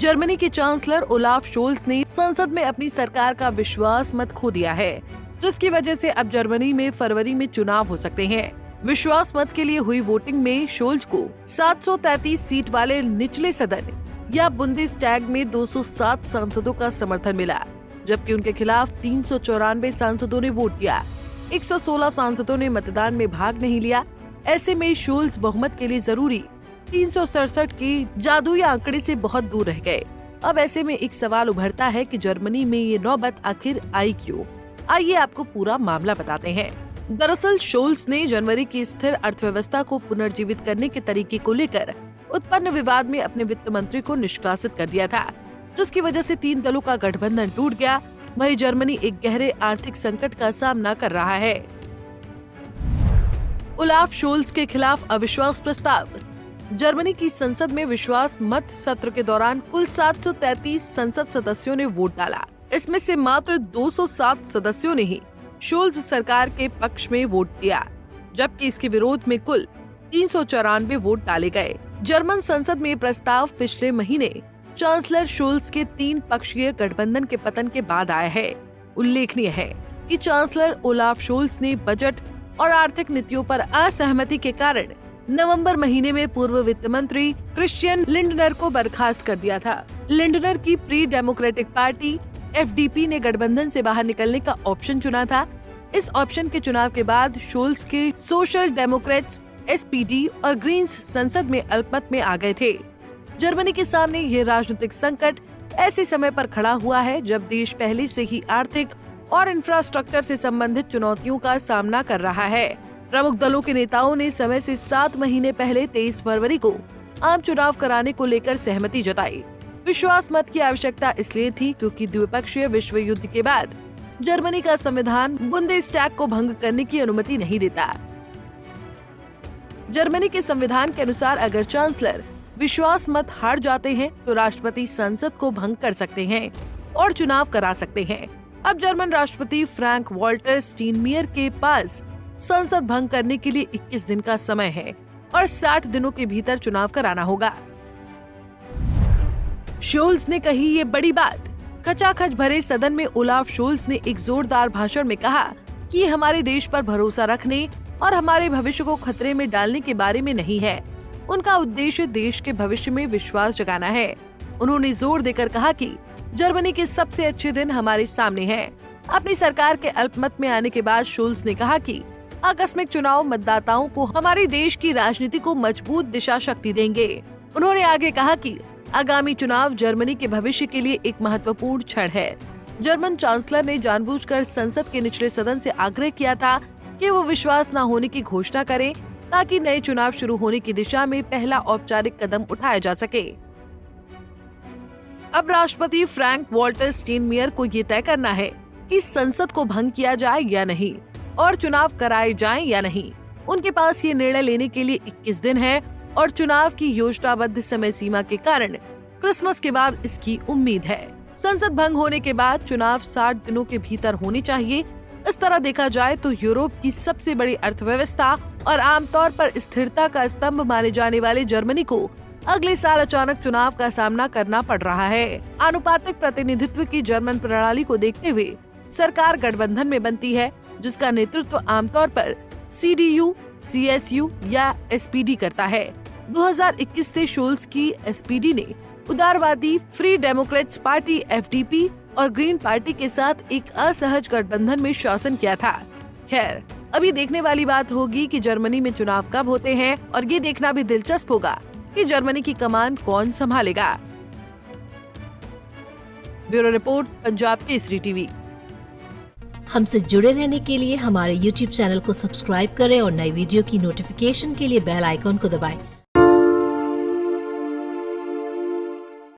Germany के chancellor Olaf Sholes ने संसद में अपनी सरकार का विश्वास मत खो दिया है, जिसकी वजह से अब जर्मनी में फरवरी में चुनाव हो सकते हैं। विश्वास मत के लिए हुई वोटिंग में शोल्स को 733 सीट वाले निचले सदन या बुंदेसटैग में 207 सांसदों का समर्थन मिला, जबकि उनके खिलाफ 394 सांसदों ने वोट दिया। 116 सांसदों ने मतदान में भाग नहीं लिया। ऐसे में शोल्स बहुमत के लिए जरूरी 367 के जादुई आंकड़े से बहुत दूर रह गए। अब ऐसे में एक सवाल उभरता है कि जर्मनी में ये नौबत आखिर आई क्यों? आइए आपको पूरा मामला बताते हैं। दरअसल शोल्स ने जनवरी की स्थिर अर्थव्यवस्था को पुनर्जीवित करने के तरीके को लेकर उत्पन्न विवाद में अपने वित्त मंत्री को निष्कासित कर दिया था, जिसकी वजह से 3 दलों का गठबंधन टूट गया। वहीं जर्मनी एक गहरे आर्थिक संकट का सामना कर रहा है। ओलाफ शोल्स के खिलाफ अविश्वास प्रस्ताव। जर्मनी की संसद में विश्वास मत सत्र के दौरान कुल 733 संसद सदस्यों ने वोट डाला। इसमें से मात्र 207 सदस्यों ने ही शोल्स सरकार के पक्ष में वोट दिया, जबकि इसके विरोध में कुल 394 वोट डाले गए। जर्मन संसद में प्रस्ताव पिछले महीने चांसलर शोल्स के 3 पक्षीय गठबंधन के पतन के बाद आया है। उल्लेखनीय है कि चांसलर ओलाफ शोल्स ने बजट और आर्थिक नीतियों पर असहमति के कारण नवंबर महीने में पूर्व वित्त मंत्री क्रिश्चियन लिंडनर को बर्खास्त कर दिया था। लिंडनर की प्री डेमोक्रेटिक पार्टी FDP ने गठबंधन से बाहर निकलने का ऑप्शन चुना था। इस ऑप्शन के चुनाव के बाद शोल्स के सोशल डेमोक्रेट्स SPD और ग्रीन्स संसद में अल्पमत में आ गए थे। जर्मनी के सामने ये राजनीतिक संकट ऐसे समय पर खड़ा हुआ है जब देश पहले से ही आर्थिक और इंफ्रास्ट्रक्चर से संबंधित चुनौतियों का सामना कर रहा है। प्रमुख दलों के नेताओं ने समय से 7 महीने पहले 23 फरवरी को आम चुनाव कराने को लेकर सहमति जताई। विश्वास मत की आवश्यकता इसलिए थी क्योंकि द्विपक्षीय विश्व युद्ध के बाद जर्मनी का संविधान बुंदेसटैग को भंग करने की अनुमति नहीं देता। जर्मनी के संविधान के अनुसार अगर चांसलर विश्वास मत हार जाते हैं तो राष्ट्रपति संसद को भंग कर सकते हैं और चुनाव करा सकते हैं। अब जर्मन राष्ट्रपति फ्रैंक वॉल्टर स्टीनमियर के पास संसद भंग करने के लिए 21 दिन का समय है और 60 दिनों के भीतर चुनाव कराना होगा। शोल्स ने कही ये बड़ी बात। खचाखच भरे सदन में ओलाफ शोल्स ने एक जोरदार भाषण में कहा कि ये हमारे देश पर भरोसा रखने और हमारे भविष्य को खतरे में डालने के बारे में नहीं है। उनका उद्देश्य देश के भविष्य में विश्वास जगाना है। उन्होंने जोर देकर कहा कि जर्मनी के सबसे अच्छे दिन हमारे सामने हैं। अपनी सरकार के अल्पमत में आने के बाद शोल्स ने कहा कि आकस्मिक चुनाव मतदाताओं को हमारे देश की राजनीति को मजबूत दिशा शक्ति देंगे। उन्होंने आगे कहा कि आगामी चुनाव जर्मनी के भविष्य के लिए एक महत्वपूर्ण क्षण है। जर्मन चांसलर ने जानबूझकर संसद के निचले सदन से आग्रह किया था कि वो विश्वास न होने की घोषणा करें ताकि नए चुनाव शुरू होने की दिशा में पहला औपचारिक कदम उठाया जा सके। अब राष्ट्रपति फ्रैंक वॉल्टर स्टीनमियर को ये तय करना है कि संसद को भंग किया जाए या नहीं और चुनाव कराए जाएं या नहीं। उनके पास ये निर्णय लेने के लिए 21 दिन है और चुनाव की योजनाबद्ध समय सीमा के कारण क्रिसमस के बाद इसकी उम्मीद है। संसद भंग होने के बाद चुनाव 60 दिनों के भीतर होने चाहिए। इस तरह देखा जाए तो यूरोप की सबसे बड़ी अर्थव्यवस्था और आमतौर पर स्थिरता का स्तंभ माने जाने वाले जर्मनी को अगले साल अचानक चुनाव का सामना करना पड़ रहा है। आनुपातिक प्रतिनिधित्व की जर्मन प्रणाली को देखते हुए सरकार गठबंधन में बनती है, जिसका नेतृत्व आमतौर पर CDU, CSU या SPD करता है। 2021 से शोल्स की SPD ने उदारवादी फ्री डेमोक्रेट्स पार्टी FDP और ग्रीन पार्टी के साथ एक असहज गठबंधन में शासन किया था। खैर, अभी देखने वाली बात होगी कि जर्मनी में चुनाव कब होते हैं और ये देखना भी दिलचस्प होगा कि जर्मनी की कमान कौन संभालेगा। Bureau report, Punjab Kesari TV. हमसे जुड़े रहने के लिए हमारे YouTube चैनल को सब्सक्राइब करें और नई वीडियो की नोटिफिकेशन के लिए बेल आइकॉन को दबाएं।